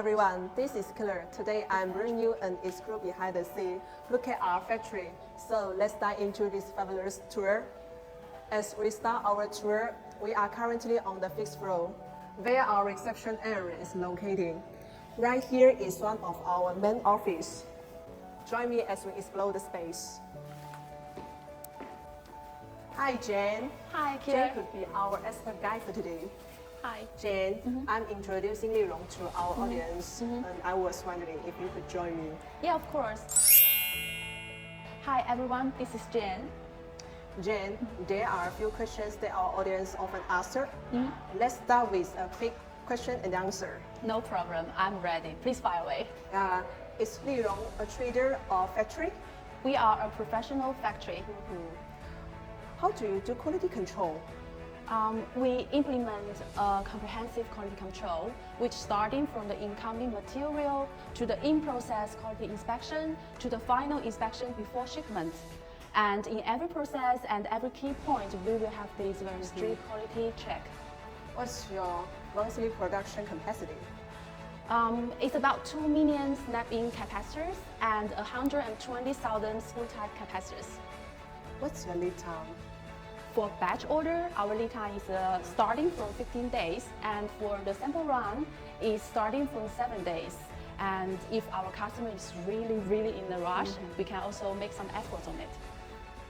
everyone, this is Claire. Today I'm bringing you an exclusive behind the scene look at our factory. So let's dive into this fabulous tour. As we start our tour, we are currently on the 5th floor, where our reception area is located. Right here is one of our main office. Join me as we explore the space. Hi Jane. Hi, Jane Claire. could be our expert guide for today. Hi. Jane, I'm introducing Li Rong to our audience, and I was wondering if you could join me. Yeah, of course. Hi, everyone. This is Jen. Jane, there are a few questions that our audience often ask her. Let's start with a quick question and answer. No problem. I'm ready. Please fire away. Is Li Rong a trader or factory? We are a professional factory. How do you do quality control? We implement a comprehensive quality control, which starting from the incoming material to the in-process quality inspection to the final inspection before shipment. And in every process and every key point, we will have this very strict quality check. What's your monthly production capacity? It's about 2 million snap-in capacitors and 120,000 screw-type capacitors. What's your lead time? For batch order, our lead time is starting from 15 days, and for the sample run, is starting from 7 days. And if our customer is really in a rush, we can also make some efforts on it.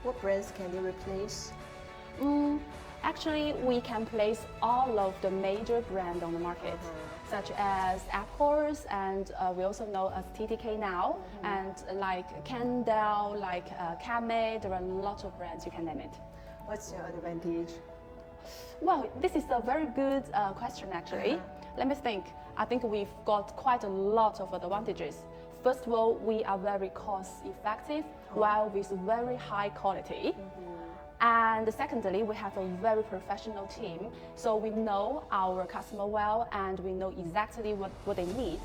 What brands can you replace? Actually, we can place all of the major brands on the market, such as Apples, and we also know as TTK now, and like Candel, like Kame, there are lots of brands, you can name it. What's your advantage? Well, this is a very good question actually. Let me think. I think we've got quite a lot of advantages. First of all, we are very cost effective while with very high quality. And secondly, we have a very professional team, so we know our customer well and we know exactly what they need.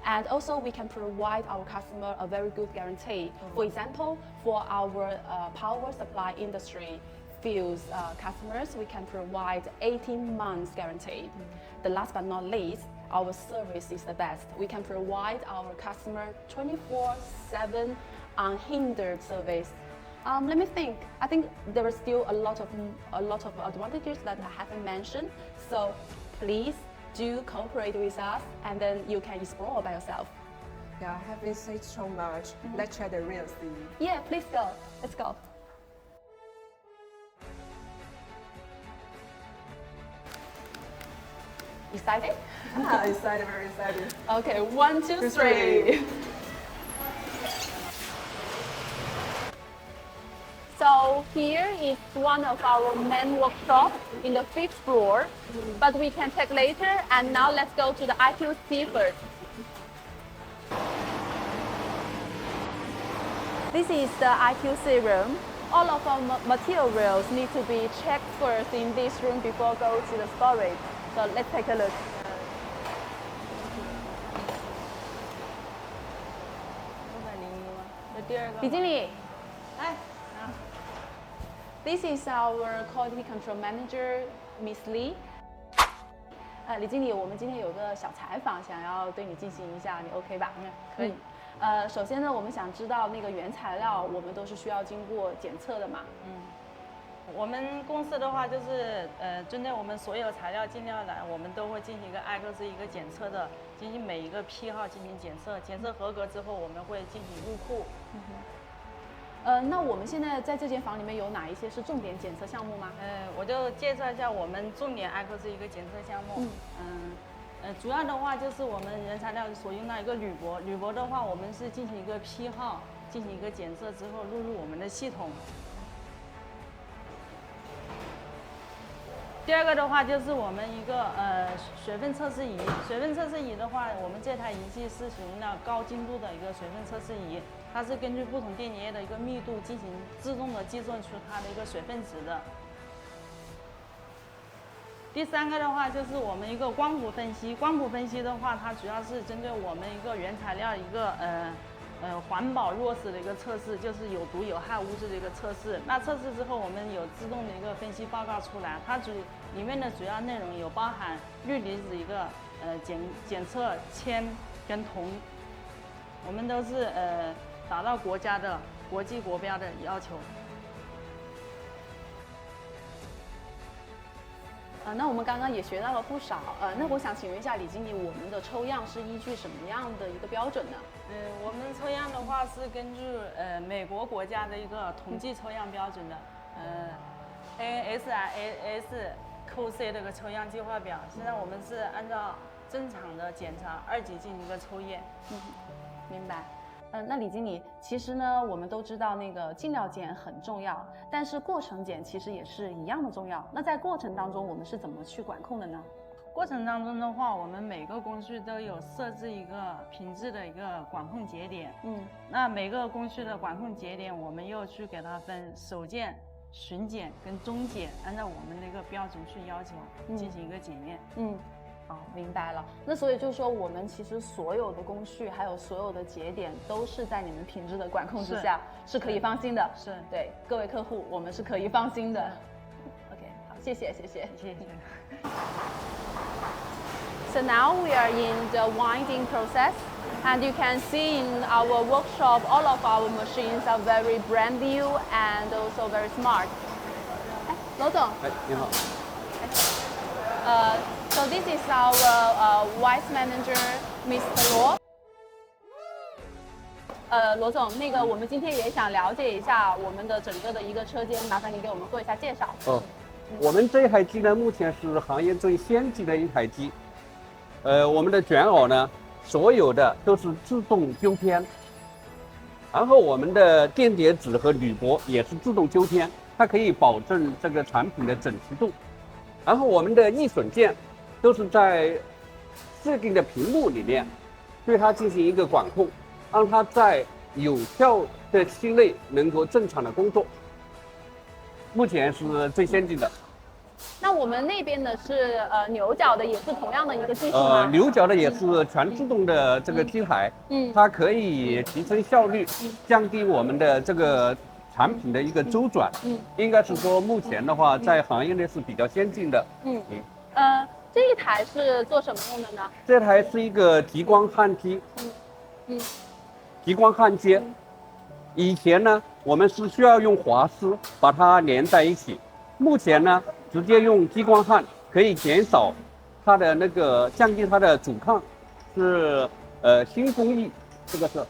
And also we can provide our customer a very good guarantee. For example, for our power supply industry fields customers, we can provide 18 months guarantee. The last but not least, our service is the best. We can provide our customer 24/7 unhindered service. Let me think. I think there are still a lot of advantages that I haven't mentioned. So please do cooperate with us, and then you can explore by yourself. Yeah, having said so much, let's try the real thing. Yeah, please go. Let's go. Excited? Excited, very excited. Okay, 1, 2, 3. So here is one of our main workshops in the 5th floor, but we can take later. And now let's go to the IQC first. This is the IQC room. All of our materials need to be checked first in this room before go to the storage. So let's take a look. Li经理 This is our quality control manager, Miss Lee. 李经理，我们今天有个小采访，想要对你进行一下，你 OK 吧？可以。首先呢，我们想知道那个原材料，我们都是需要经过检测的嘛？我们公司的话就是针对我们所有材料进料来，我们都会进行一个挨个是一个检测的，进行每一个批号进行检测，检测合格之后，我们会进行入库。那我们现在在这间房里面有哪一些是重点检测项目吗？我就介绍一下我们重点挨个是一个检测项目。主要的话就是我们原材料所用到一个铝箔，铝箔的话我们是进行一个批号，进行一个检测之后录入我们的系统。第二个的话就是我们一个水分测试仪，水分测试仪的话，我们这台仪器是使用了高精度的一个水分测试仪，它是根据不同电解液的一个密度进行自动的计算出它的一个水分值的。第三个的话就是我们一个光谱分析，光谱分析的话，它主要是针对我们一个原材料一个环保落实的一个测试，就是有毒有害物质的一个测试。那测试之后，我们有自动的一个分析报告出来，它里面的主要内容有包含氯离子一个检测铅跟铜，我们都是达到国家的国际国标的要求。那我们刚刚也学到了不少，那我想请问一下李经理，我们的抽样是依据什么样的一个标准呢？我们抽样的话是根据美国国家的一个统计抽样标准的，NSIS QC 这个抽样计划表。现在我们是按照正常的检查2级进行一个抽验。明白。那李经理，其实呢，我们都知道那个进料检很重要，但是过程检其实也是一样的重要。那在过程当中，我们是怎么去管控的呢？过程当中的话，我们每个工序都有设置一个品质的一个管控节点。那每个工序的管控节点，我们又去给它分首检、巡检跟中检，按照我们的一个标准去要求进行一个检验。好，明白了。那所以就是说，我们其实所有的工序还有所有的节点都是在你们品质的管控之下，是可以放心的。是对各位客户，我们是可以放心的。OK， 好，谢谢。So now we are in the winding process, and you can see in our workshop, all of our machines are very brand new and also very smart. 罗总。你好。So this is our vice manager, Mr. 罗。罗总，那个我们今天也想了解一下我们的整个的一个车间，麻烦您给我们做一下介绍。我们这一台机呢，目前是行业最先进的一台机。我们的卷袄呢，所有的都是自动纠偏，然后我们的电解质和铝箔也是自动纠偏，它可以保证这个产品的整齐度。然后我们的易损件都是在设定的屏幕里面，对它进行一个管控，让它在有效的期内能够正常的工作。目前是最先进的。那我们那边的是牛角的，也是同样的一个技术吗？牛角的也是全自动的这个机台，它可以提升效率，降低我们的这个产品的一个周转。应该是说目前的话，在行业内是比较先进的。这一台是做什么用的呢？这台是一个极光焊机。极光焊接。以前呢，我们是需要用滑丝把它连在一起，目前呢，直接用激光焊可以减少它的那个降低它的阻抗，是新工艺，这个是。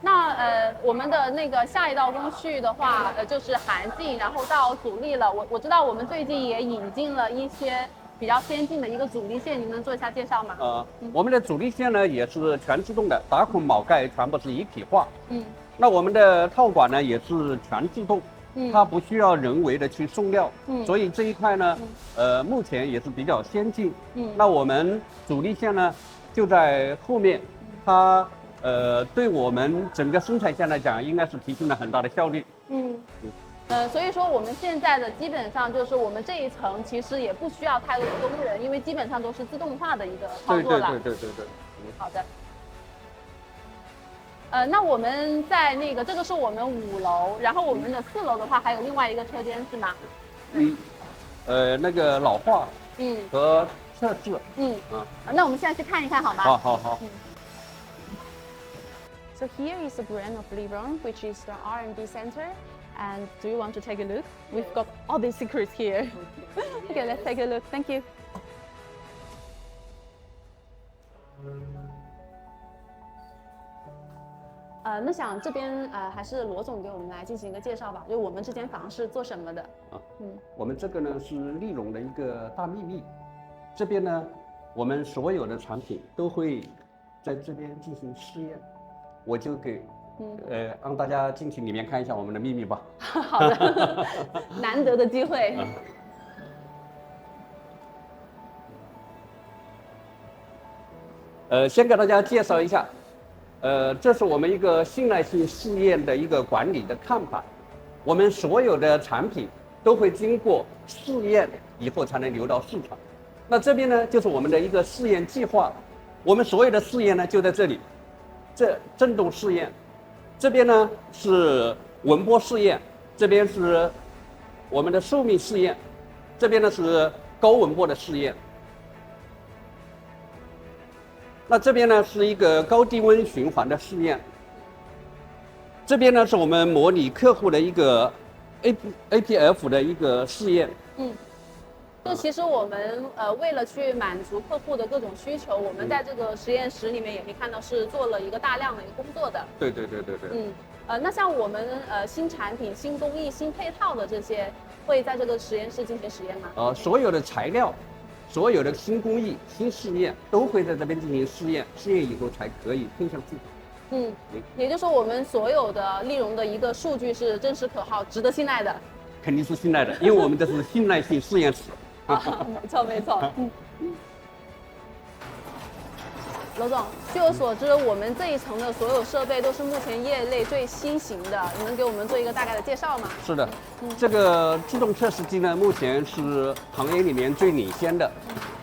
那我们的那个下一道工序的话，就是含镜，然后到阻力了。我知道我们最近也引进了一些比较先进的一个阻力线，您能做一下介绍吗？我们的阻力线呢也是全自动的，打孔、铆盖全部是一体化。那我们的套管呢也是全自动，它不需要人为的去送料。所以这一块呢，目前也是比较先进。那我们阻力线呢就在后面，它对我们整个生产线来讲，应该是提升了很大的效率。所以说我们现在的基本上就是我们这一层其实也不需要太多的工人，因为基本上都是自动化的一个操作了。对。好的。那我们在那个这个是我们5楼，然后我们的4楼的话还有另外一个车间是吗？那个老化和测试。那我们现在去看一看好吗？好。So here is the brand of Libron, which is the R&D center. And do you want to take a look? We've got all these secrets here. Okay, let's take a look. Thank you. 那想这边还是罗总给我们来进行一个介绍吧，就我们这间房是做什么的？我们这个呢是丽荣的一个大秘密。这边呢，我们所有的产品都会在这边进行试验，我就给让大家进去里面看一下我们的秘密吧。好的，难得的机会。先给大家介绍一下，这是我们一个信赖性试验的一个管理的看板。我们所有的产品都会经过试验以后才能流到市场。那这边呢，就是我们的一个试验计划。我们所有的试验呢就在这里，这振动试验。这边呢是文波试验，这边是我们的寿命试验，这边呢是高文波的试验。那这边呢是一个高低温循环的试验，这边呢是我们模拟客户的一个 APF 的一个试验。就其实我们为了去满足客户的各种需求，我们在这个实验室里面也可以看到是做了一个大量的一个工作的。对。那像我们新产品、新工艺、新配套的这些，会在这个实验室进行实验吗？所有的材料、所有的新工艺、新试验都会在这边进行试验，试验以后才可以推向市场。也就是说我们所有的丽蓉的一个数据是真实可靠、值得信赖的。肯定是信赖的，因为我们这是信赖性实验室。没错。罗总，据我所知，我们这一层的所有设备都是目前业内最新型的，你能给我们做一个大概的介绍吗？是的，这个自动测试机呢，目前是行业里面最领先的。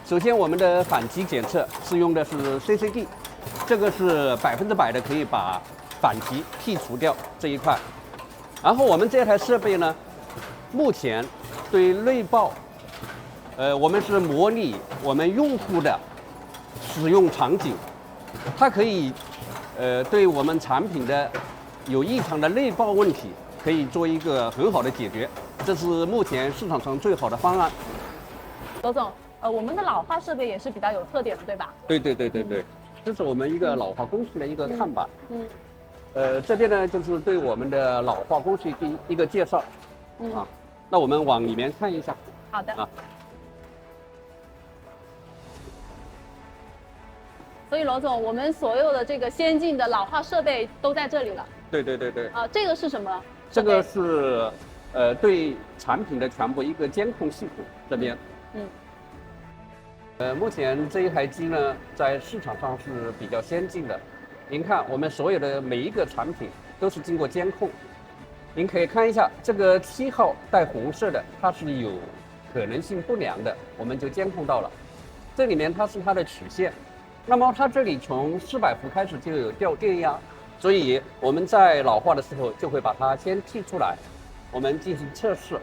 首先，我们的反击检测是用的是 CCD， 这个是100%的可以把反击剔除掉这一块。然后我们这台设备呢，目前对内爆，我们是模拟我们用户的使用场景，它可以对我们产品的有异常的内爆问题，可以做一个很好的解决，这是目前市场上最好的方案。罗总，我们的老化设备也是比较有特点的，对吧？对，这是我们一个老化工序的一个看板。这边呢就是对我们的老化工序第一个介绍。那我们往里面看一下。好的。所以罗总，我们所有的这个先进的老化设备都在这里了。对。这个是什么？这个是对产品的全部一个监控系统这边。目前这一台机呢，在市场上是比较先进的。您看，我们所有的每一个产品都是经过监控。您可以看一下，这个7号带红色的，它是有可能性不良的，我们就监控到了。这里面它是它的曲线。那么它这里从400伏开始就有掉电压，所以我们在老化的时候就会把它先剔出来，我们进行测试，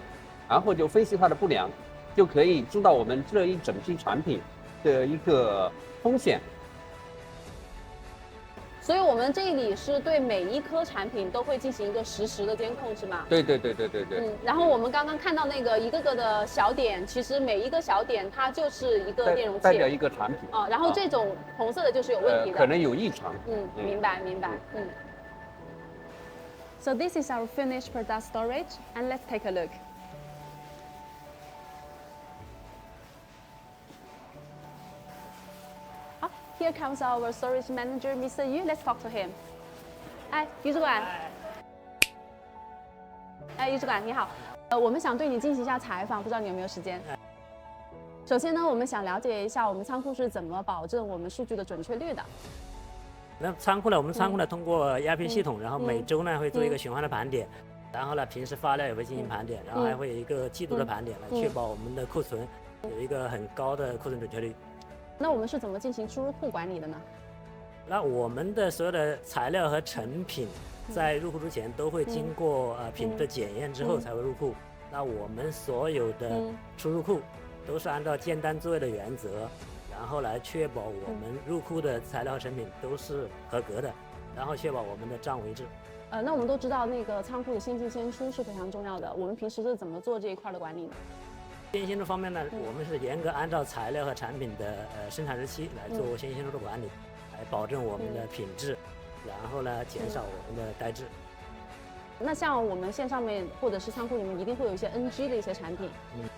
然后就分析它的不良，就可以知道我们这一整批产品的一个风险。所以我们这里是对每一颗产品都会进行一个实时的监控，是吗？对。然后我们刚刚看到那个一个个的小点，其实每一个小点它就是一个电容器，代表一个产品。然后这种红色的就是有问题的，可能有异常。明白。So this is our finished product storage, and let's take a look. Here comes our storage manager, Mr. Yu. Let's talk to him. 于主管。于主管你好，我们想对你进行一下采访，不知道你有没有时间？首先呢，我们想了解一下我们仓库是怎么保证我们数据的准确率的。那仓库呢？我们仓库呢，通过 ERP 系统，然后每周呢会做一个循环的盘点，然后呢平时发料也会进行盘点，然后还会有一个季度的盘点，来确保我们的库存有一个很高的库存准确率。那我们是怎么进行出入库管理的呢？那我们的所有的材料和成品在入库之前都会经过品质检验之后才会入库。那我们所有的出入库都是按照建单自卫的原则，然后来确保我们入库的材料和成品都是合格的，然后确保我们的账务一致。那我们都知道那个仓库的先进先出是非常重要的，我们平时是怎么做这一块的管理呢？先进先出方面呢，我们是严格按照材料和产品的生产日期来做先进先出的管理，来保证我们的品质，然后呢减少我们的呆滞。那像我们线上面或者是仓库里面一定会有一些 NG 的一些产品，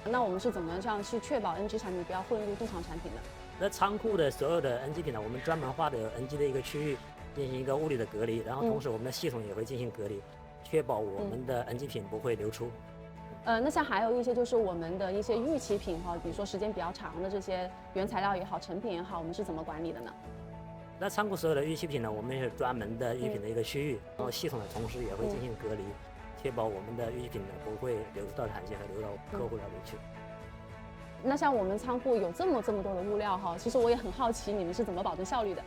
那我们是怎么样去确保 NG 产品不要混入正常产品的？那仓库的所有的 NG 品呢，我们专门划的有 NG 的一个区域，进行一个物理的隔离，然后同时我们的系统也会进行隔离，确保我们的 NG 品不会流出。那像还有一些就是我们的一些预期品哈，比如说时间比较长的这些原材料也好，成品也好，我们是怎么管理的呢？那仓库所有的预期品呢，我们也是专门的预品的一个区域，然后系统的同时也会进行隔离，确保我们的预期品呢不会流入到产线和流到客户那里去。那像我们仓库有这么多的物料哈，其实我也很好奇你们是怎么保证效率的？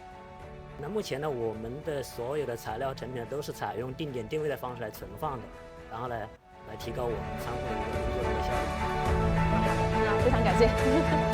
那目前呢，我们的所有的材料成品都是采用定点定位的方式来存放的，然后呢来提高我们仓库的一个工作的效率。非常感谢。